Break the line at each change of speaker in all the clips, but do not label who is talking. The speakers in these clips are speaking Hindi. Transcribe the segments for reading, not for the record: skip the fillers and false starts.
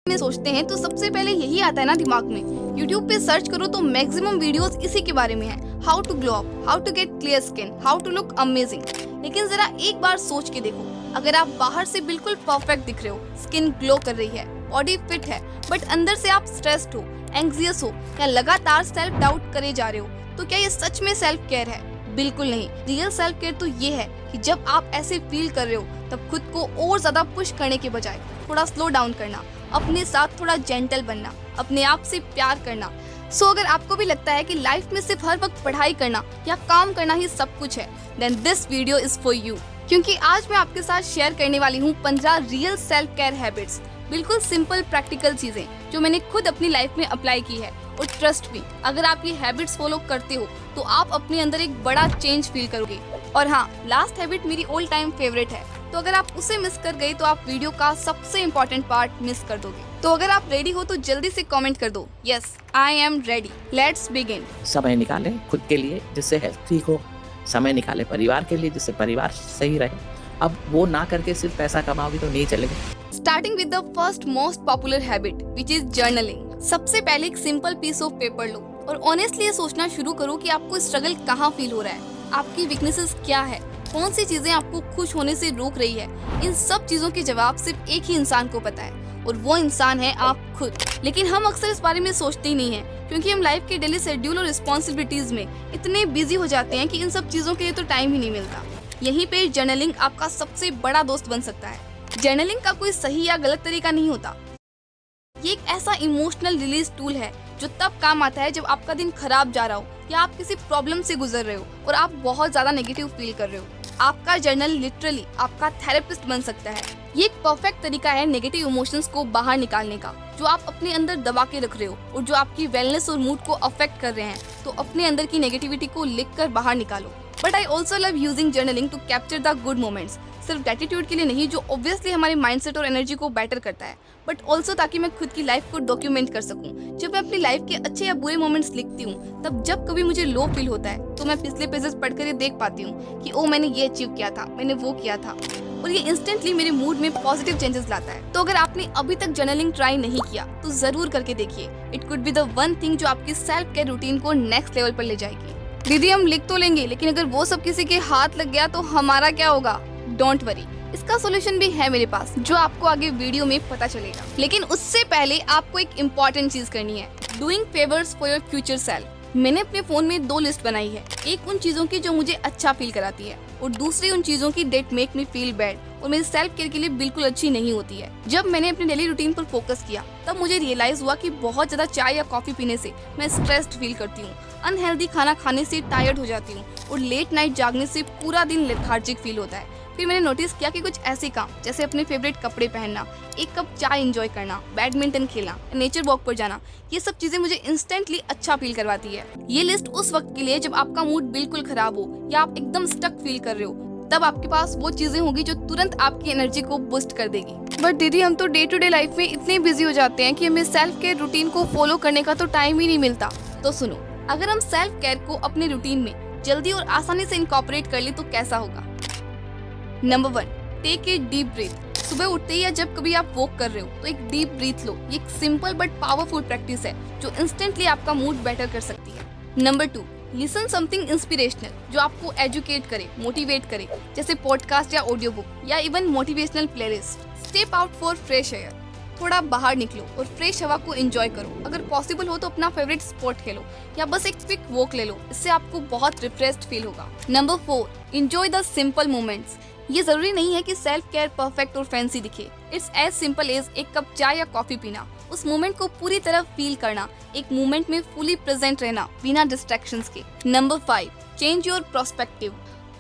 में सोचते हैं तो सबसे पहले यही आता है ना दिमाग में। यूट्यूब पे सर्च करो तो मैक्सिमम वीडियोस इसी के बारे में है। How to glow up, how to get clear skin, how to look amazing. लेकिन जरा एक बार सोच के देखो, अगर आप बाहर से बिल्कुल परफेक्ट दिख रहे हो, स्किन ग्लो कर रही है, बॉडी फिट है, बट अंदर से आप स्ट्रेस्ड हो, एंग्जियस हो या लगातार सेल्फ डाउट करे जा रहे हो, तो क्या ये सच में सेल्फ केयर है? बिल्कुल नहीं। रियल सेल्फ केयर तो ये है कि जब आप ऐसे फील कर रहे हो तब खुद को और ज्यादा पुश करने के बजाय थोड़ा स्लो डाउन करना, अपने साथ थोड़ा जेंटल बनना, अपने आप से प्यार करना। सो अगर आपको भी लगता है कि लाइफ में सिर्फ हर वक्त पढ़ाई करना या काम करना ही सब कुछ है, then this video is for you. क्योंकि आज मैं आपके साथ शेयर करने वाली हूँ 15 रियल सेल्फ केयर हैबिट्स, बिल्कुल सिंपल प्रैक्टिकल चीजें जो मैंने खुद अपनी लाइफ में अप्लाई की है। और ट्रस्ट मी, अगर आप ये हैबिट्स फॉलो करते हो तो आप अपने अंदर एक बड़ा चेंज फील करोगे। और हाँ, लास्ट हैबिट मेरी ऑल टाइम फेवरेट है, तो अगर आप उसे मिस कर गए तो आप वीडियो का सबसे इम्पोर्टेंट पार्ट मिस कर दोगे। तो अगर आप रेडी हो तो जल्दी से कमेंट कर दो, yes I am ready, let's begin.
समय निकालें खुद के लिए जिससे हेल्थ ठीक हो, समय निकालें परिवार के लिए जिससे परिवार सही रहे। अब वो ना करके सिर्फ पैसा कमाओगे तो नहीं चलेगा।
Starting with the first most popular habit which is journaling. सबसे पहले एक सिंपल पीस ऑफ पेपर लो और ऑनेस्टली ये सोचना शुरू करो कि आपको स्ट्रगल कहाँ फील हो रहा है, आपकी वीकनेसेस क्या है, कौन सी चीजें आपको खुश होने से रोक रही है। इन सब चीजों के जवाब सिर्फ एक ही इंसान को पता है और वो इंसान है आप खुद। लेकिन हम अक्सर इस बारे में सोचते ही नहीं है, क्योंकि हम लाइफ के डेली शेड्यूल और रिस्पॉन्सिबिलिटीज में इतने बिजी हो जाते हैं कि इन सब चीजों के लिए तो टाइम ही नहीं मिलता। यहीं पे जर्नलिंग आपका सबसे बड़ा दोस्त बन सकता है। जर्नलिंग का कोई सही या गलत तरीका नहीं होता, ये एक ऐसा इमोशनल रिलीज टूल है जो तब काम आता है जब आपका दिन खराब जा रहा हो या आप किसी प्रॉब्लम से गुजर रहे हो और आप बहुत ज्यादा नेगेटिव फील कर रहे हो। आपका जर्नल लिटरली आपका थेरेपिस्ट बन सकता है। ये एक परफेक्ट तरीका है नेगेटिव इमोशंस को बाहर निकालने का, जो आप अपने अंदर दबा के रख रहे हो और जो आपकी वेलनेस और मूड को अफेक्ट कर रहे हैं। तो अपने अंदर की नेगेटिविटी को लिख कर बाहर निकालो। But I also love using journaling to capture the good moments. सिर्फ ग्रेटिट्यूड के लिए नहीं, जो ऑब्वियसली हमारे माइंडसेट और एनर्जी को बेटर करता है, बट ऑल्सो ताकि मैं खुद की लाइफ को डॉक्यूमेंट कर सकूं। जब मैं अपनी लाइफ के अच्छे या बुरे मोमेंट्स लिखती हूँ, तब जब कभी मुझे लो फील होता है तो मैं पिछले पेजेस पढ़कर ये देख पाती हूँ कि ओ मैंने ये अचीव किया था, मैंने वो किया था, और ये इंस्टेंटली मेरे मूड में पॉजिटिव चेंजेस लाता है। तो अगर आपने अभी तक जर्नलिंग ट्राई नहीं किया तो जरूर करके देखिए। It could be the one thing जो आपकी सेल्फ केयर रूटीन को नेक्स्ट लेवल पर ले जाएगी। दीदी हम लिख तो लेंगे, लेकिन अगर वो सब किसी के हाथ लग गया तो हमारा क्या होगा? डोंट वरी, इसका सॉल्यूशन भी है मेरे पास, जो आपको आगे वीडियो में पता चलेगा। लेकिन उससे पहले आपको एक इम्पॉर्टेंट चीज करनी है, doing favours for your future self. मैंने अपने फोन में 2 लिस्ट बनाई है, एक उन चीजों की जो मुझे अच्छा फील कराती है और दूसरी उन चीजों की that make me feel bad और मेरी सेल्फ केयर के लिए बिल्कुल अच्छी नहीं होती है। जब मैंने अपने डेली रूटीन पर फोकस किया तब मुझे रियलाइज हुआ कि बहुत ज्यादा चाय या कॉफी पीने से मैं स्ट्रेस्ड फील करती हूँ, अनहेल्दी खाना खाने से टायर्ड हो जाती हूँ और लेट नाइट जागने से पूरा दिन लेथार्जिक फील होता है। फिर मैंने नोटिस किया कि कुछ ऐसे काम जैसे अपने फेवरेट कपड़े पहनना, एक कप चाय एंजॉय करना, बैडमिंटन खेलना, नेचर वॉक पर जाना, ये सब चीजें मुझे इंस्टेंटली अच्छा फील करवाती है। ये लिस्ट उस वक्त के लिए जब आपका मूड बिल्कुल खराब हो या आप एकदम स्टक फील कर रहे हो, तब आपके पास वो चीजें होंगी जो तुरंत आपकी एनर्जी को बूस्ट कर देगी। बट दीदी हम तो डे टू डे लाइफ में इतने बिजी हो जाते हैं कि हमें सेल्फ केयर रूटीन को फॉलो करने का तो टाइम ही नहीं मिलता। तो सुनो, अगर हम सेल्फ केयर को अपने रूटीन में जल्दी और आसानी से इनकॉर्पोरेट कर ले तो कैसा होगा? Number 1, take a deep breath. सुबह उठते ही या जब कभी आप वॉक कर रहे हो तो एक डीप ब्रीथ लो। ये एक सिंपल बट पावरफुल प्रैक्टिस है जो इंस्टेंटली आपका मूड बेटर कर सकती है। नंबर 2, लिसन समथिंग इंस्पिरेशनल जो आपको एजुकेट करे, मोटिवेट करे, जैसे पॉडकास्ट या ऑडियो बुक या even motivational playlist. Step out for fresh air, थोड़ा बाहर निकलो और फ्रेश हवा को एंजॉय करो। अगर पॉसिबल हो तो अपना फेवरेट स्पोर्ट खेलो या बस एक क्विक वॉक ले लो, इससे आपको बहुत रिफ्रेश्ड फील होगा। Number 4, enjoy the simple moments. ये जरूरी नहीं है कि सेल्फ केयर परफेक्ट और फैंसी दिखे। इट्स एज सिंपल एज एक कप चाय या कॉफी पीना, उस मोमेंट को पूरी तरह फील करना, एक मोमेंट में फुली प्रेजेंट रहना बिना डिस्ट्रैक्शंस के। Number 5, change your perspective.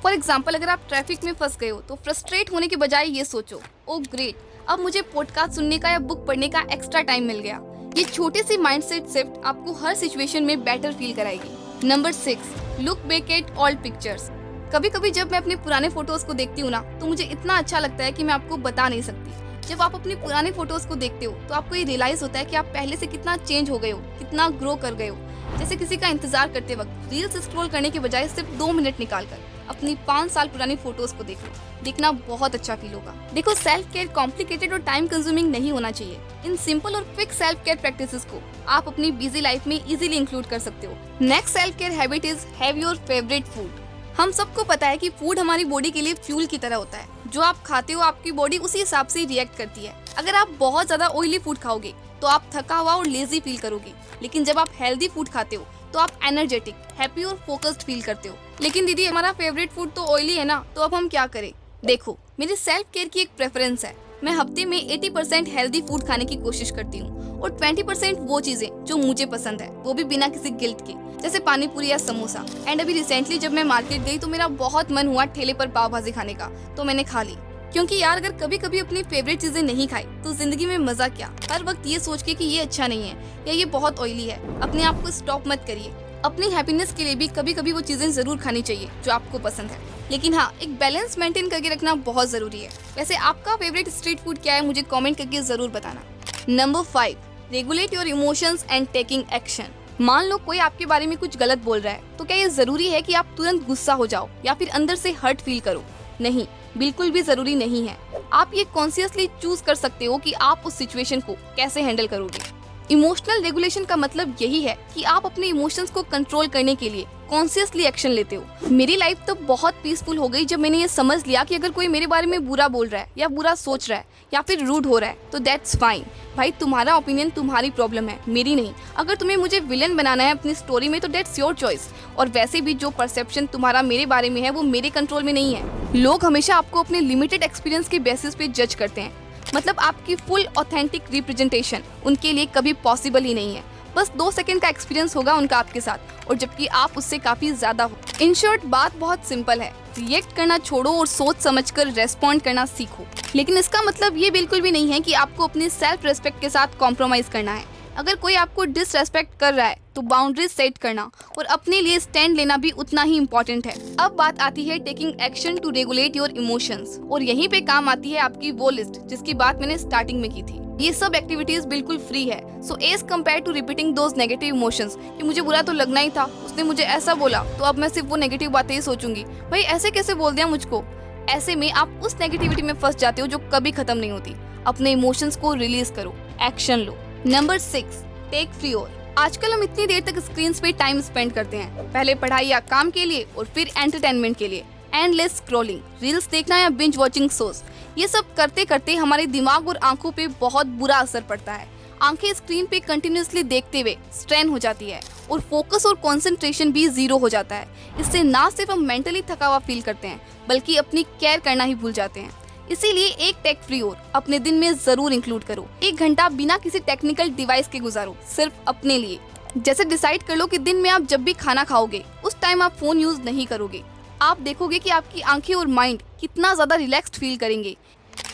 For example, अगर आप ट्रैफिक में फंस गए हो तो फ्रस्ट्रेट होने के बजाय ये सोचो, ओ ग्रेट, अब मुझे पॉडकास्ट सुनने का या बुक पढ़ने का एक्स्ट्रा टाइम मिल गया। ये छोटी सी माइंडसेट शिफ्ट आपको हर सिचुएशन में बेटर फील कराएगी। Number 6, look back at old pictures. कभी कभी जब मैं अपने पुराने फोटोज को देखती हूँ ना, तो मुझे इतना अच्छा लगता है कि मैं आपको बता नहीं सकती। जब आप अपने पुराने फोटोज को देखते हो तो आपको ये रियलाइज होता है कि आप पहले से कितना चेंज हो गए हो, कितना ग्रो कर गए हो। जैसे किसी का इंतजार करते वक्त रील्स स्क्रॉल करने के बजाय सिर्फ 2 मिनट निकालकर अपनी 5 साल पुरानी फोटोज को देख लो, देखना बहुत अच्छा फील होगा। देखो, सेल्फ केयर कॉम्प्लिकेटेड और टाइम कंज्यूमिंग नहीं होना चाहिए। इन सिंपल और क्विक सेल्फ केयर प्रैक्टिसेस को आप अपनी बिजी लाइफ में इजीली इंक्लूड कर सकते हो। Next self care habit is have your favourite food. हम सबको पता है कि फूड हमारी बॉडी के लिए फ्यूल की तरह होता है। जो आप खाते हो आपकी बॉडी उसी हिसाब से रिएक्ट करती है। अगर आप बहुत ज्यादा ऑयली फूड खाओगे तो आप थका हुआ और लेजी फील करोगे, लेकिन जब आप हेल्दी फूड खाते हो तो आप एनर्जेटिक, हैप्पी और फोकस्ड फील करते हो। लेकिन दीदी, हमारा फेवरेट फूड तो ऑयली है ना, तो अब हम क्या करें? देखो, मेरी सेल्फ केयर की एक प्रेफरेंस है। मैं हफ्ते में 80% हेल्दी फूड खाने की कोशिश करती हूँ और 20% वो चीजें जो मुझे पसंद है, वो भी बिना किसी गिल्ट के, जैसे पानी पूरी या समोसा। एंड अभी रिसेंटली जब मैं मार्केट गई तो मेरा बहुत मन हुआ ठेले पर पाव भाजी खाने का, तो मैंने खा ली। क्योंकि यार, अगर कभी कभी अपनी फेवरेट चीजें नहीं खाई तो जिंदगी में मजा क्या? हर वक्त ये सोच के कि ये अच्छा नहीं है या ये बहुत ऑयली है, अपने आप को स्टॉप मत करिए। अपनी हैप्पीनेस के लिए भी कभी कभी वो चीजें जरूर खानी चाहिए जो आपको पसंद है, लेकिन हाँ, एक बैलेंस मेंटेन करके रखना बहुत जरूरी है। वैसे आपका फेवरेट स्ट्रीट फूड क्या है, मुझे कमेंट करके जरूर बताना। Number 5, regulate your emotions and taking action. मान लो कोई आपके बारे में कुछ गलत बोल रहा है, तो क्या ये जरूरी है कि आप तुरंत गुस्सा हो जाओ या फिर अंदर से हर्ट फील करो? नहीं, बिल्कुल भी जरूरी नहीं है। आप ये कॉन्शियसली चूज कर सकते हो कि आप उस सिचुएशन को कैसे हैंडल करोगे। इमोशनल रेगुलेशन का मतलब यही है कि आप अपने इमोशंस को कंट्रोल करने के लिए कॉन्शियसली एक्शन लेते हो। मेरी लाइफ तो बहुत पीसफुल हो गई जब मैंने ये समझ लिया कि अगर कोई मेरे बारे में बुरा बोल रहा है या बुरा सोच रहा है या फिर रूड हो रहा है तो दैट्स फाइन। भाई, तुम्हारा ओपिनियन तुम्हारी प्रॉब्लम है, मेरी नहीं। अगर तुम्हें मुझे विलन बनाना है अपनी स्टोरी में तो दैट्स योर चॉइस। और वैसे भी जो परसेप्शन तुम्हारा मेरे बारे में है वो मेरे कंट्रोल में नहीं है। लोग हमेशा आपको अपने लिमिटेड एक्सपीरियंस के बेसिस पे जज करते हैं, मतलब आपकी फुल ऑथेंटिक रिप्रेजेंटेशन उनके लिए कभी पॉसिबल ही नहीं है। बस 2 सेकंड का एक्सपीरियंस होगा उनका आपके साथ, और जबकि आप उससे काफी ज्यादा हो। इन शॉर्ट, बात बहुत सिंपल है। रिएक्ट करना छोड़ो और सोच समझकर रेस्पॉन्ड करना सीखो। लेकिन इसका मतलब ये बिल्कुल भी नहीं है कि आपको अपनी सेल्फ रेस्पेक्ट के साथ कॉम्प्रोमाइज करना है। अगर कोई आपको डिसरेस्पेक्ट कर रहा है तो बाउंड्रीज सेट करना और अपने लिए स्टैंड लेना भी उतना ही इम्पोर्टेंट है। अब बात आती है taking action to regulate your emotions, और यहीं पे काम आती है आपकी वो लिस्ट जिसकी बात मैंने स्टार्टिंग में की थी। ये सब एक्टिविटीज बिल्कुल फ्री है, so as compare to repeating those negative emotions कि मुझे बुरा तो लगना ही था, उसने मुझे ऐसा बोला तो अब मैं सिर्फ वो नेगेटिव बातें ही सोचूंगी, भाई ऐसे कैसे बोल दिया मुझको। ऐसे में आप उस नेगेटिविटी में फंस जाते हो जो कभी खत्म नहीं होती। अपने इमोशंस को रिलीज करो, एक्शन लो। नंबर 6, टेक फ्री और। आजकल हम इतनी देर तक स्क्रीन पे टाइम स्पेंड करते हैं, पहले पढ़ाई या काम के लिए और फिर एंटरटेनमेंट के लिए। एंडलेस स्क्रॉलिंग, रील्स देखना या बिंज वॉचिंग शोज, ये सब करते करते हमारे दिमाग और आंखों पे बहुत बुरा असर पड़ता है। आंखें स्क्रीन पे कंटिन्यूअसली देखते हुए स्ट्रेन हो जाती है और फोकस और कंसंट्रेशन भी जीरो हो जाता है। इससे ना सिर्फ हम मेंटली थका हुआ फील करते हैं बल्कि अपनी केयर करना ही भूल जाते हैं। इसीलिए एक टेक फ्री और अपने दिन में जरूर इंक्लूड करो। 1 घंटा बिना किसी टेक्निकल डिवाइस के गुजारो, सिर्फ अपने लिए। जैसे डिसाइड कर लो कि दिन में आप जब भी खाना खाओगे उस टाइम आप फोन यूज नहीं करोगे। आप देखोगे कि आपकी आंखें और माइंड कितना ज्यादा रिलैक्स्ड फील करेंगे।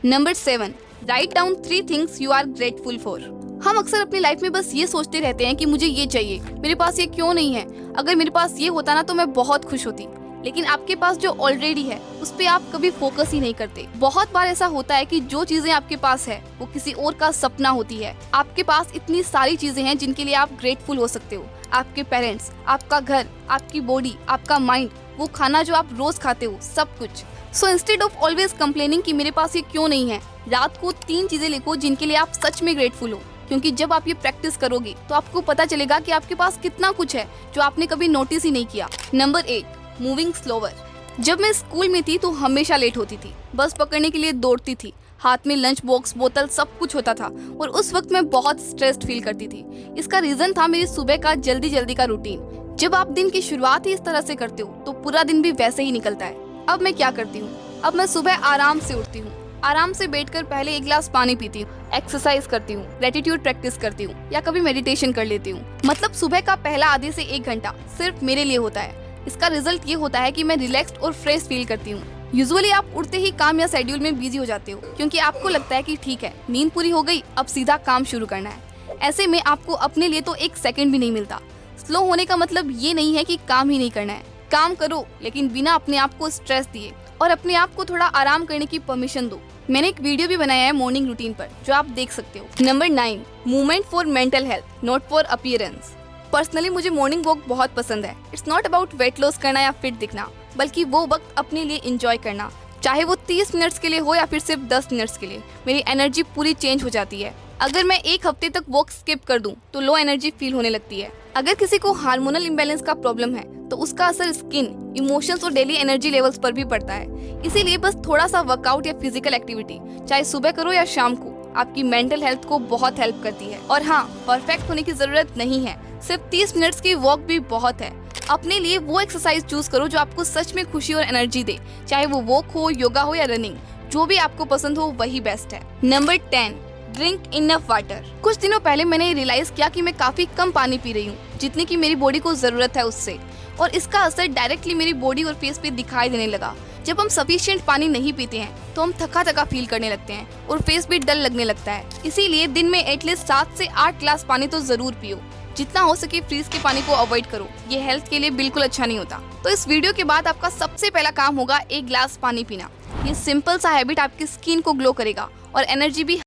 Number 7, write down 3 things you are grateful for. हम अक्सर अपनी लाइफ में बस ये सोचते रहते हैं कि मुझे ये चाहिए, मेरे पास ये क्यों नहीं है, अगर मेरे पास ये होता ना तो मैं बहुत खुश होती। लेकिन आपके पास जो ऑलरेडी है उस पे आप कभी फोकस ही नहीं करते। बहुत बार ऐसा होता है कि जो चीजें आपके पास है वो किसी और का सपना होती है। आपके पास इतनी सारी चीजें हैं जिनके लिए आप ग्रेटफुल हो सकते हो। आपके पेरेंट्स, आपका घर, आपकी बॉडी, आपका माइंड, वो खाना जो आप रोज खाते हो, सब कुछ। So instead of always complaining कि मेरे पास ये क्यों नहीं है, रात को 3 चीजें लिखो जिनके लिए आप सच में ग्रेटफुल हो। क्योंकि जब आप ये प्रैक्टिस करोगे तो आपको पता चलेगा कि आपके पास कितना कुछ है जो आपने कभी नोटिस ही नहीं किया। Number 8, moving slower. जब मैं स्कूल में थी तो हमेशा लेट होती थी, बस पकड़ने के लिए दौड़ती थी, हाथ में लंच बॉक्स, बोतल सब कुछ होता था और उस वक्त मैं बहुत स्ट्रेस्ड फील करती थी। इसका रीजन था मेरी सुबह का जल्दी का रूटीन। जब आप दिन की शुरुआत ही इस तरह से करते हो तो पूरा दिन भी वैसे ही निकलता है। अब मैं क्या करती हूँ, अब मैं सुबह आराम से उठती हूँ, आराम से बैठकर पहले 1 गिलास पानी पीती हूँ, एक्सरसाइज करती हूँ, ग्रेटिट्यूड प्रैक्टिस करती हूँ या कभी मेडिटेशन कर लेती हूँ। मतलब सुबह का पहला आधे से 1 घंटा सिर्फ मेरे लिए होता है। इसका रिजल्ट ये होता है कि मैं रिलैक्स्ड और फ्रेश फील करती हूँ। यूजुअली आप उठते ही काम या शेड्यूल में बिजी हो जाते हो क्योंकि आपको लगता है कि ठीक है, नींद पूरी हो गई, अब सीधा काम शुरू करना है। ऐसे में आपको अपने लिए तो 1 सेकंड भी नहीं मिलता। स्लो होने का मतलब ये नहीं है कि काम ही नहीं करना है, काम करो लेकिन बिना अपने आप को स्ट्रेस दिए और अपने आप को थोड़ा आराम करने की परमिशन दो। मैंने एक वीडियो भी बनाया है मॉर्निंग रूटीन पर जो आप देख सकते हो। Number 9, movement for mental health, not for appearance. Personally मुझे मॉर्निंग वॉक बहुत पसंद है। It's not about weight loss करना या फिट दिखना, बल्कि वो वक्त अपने लिए एंजॉय करना, चाहे वो 30 मिनट्स के लिए हो या फिर सिर्फ 10 मिनट्स के लिए। मेरी एनर्जी पूरी चेंज हो जाती है। अगर मैं एक हफ्ते तक वॉक स्किप कर दूं तो लो एनर्जी फील होने लगती है। अगर किसी को हार्मोनल इम्बैलेंस का प्रॉब्लम है तो उसका असर स्किन, इमोशंस और डेली एनर्जी लेवल्स पर भी पड़ता है। इसीलिए बस थोड़ा सा वर्कआउट या फिजिकल एक्टिविटी, चाहे सुबह करो या शाम को, आपकी मेंटल हेल्थ को बहुत हेल्प करती है। और हाँ, परफेक्ट होने की जरूरत नहीं है, सिर्फ 30 मिनट्स की वॉक भी बहुत है। अपने लिए वो एक्सरसाइज चूज करो जो आपको सच में खुशी और एनर्जी दे, चाहे वो वॉक हो, योगा हो या रनिंग, जो भी आपको पसंद हो वही बेस्ट है। Number 10, drink enough water. कुछ दिनों पहले मैंने रियलाइज किया कि मैं काफी कम पानी पी रही हूँ, जितनी की मेरी बॉडी को जरूरत है उससे, और इसका असर डायरेक्टली मेरी बॉडी और फेस पे दिखाई देने लगा। जब हम सफिशिएंट पानी नहीं पीते हैं तो हम थका थका फील करने लगते हैं और फेस भी डल लगने लगता है। इसीलिए दिन में एटलीस्ट 7 से 8 ग्लास पानी तो जरूर पियो। जितना हो सके फ्रीज के पानी को अवॉइड करो, ये हेल्थ के लिए बिल्कुल अच्छा नहीं होता। तो इस वीडियो के बाद आपका सबसे पहला काम होगा 1 ग्लास पानी पीना। ये सिंपल सा हैबिट आपकी स्किन को ग्लो करेगा और एनर्जी भी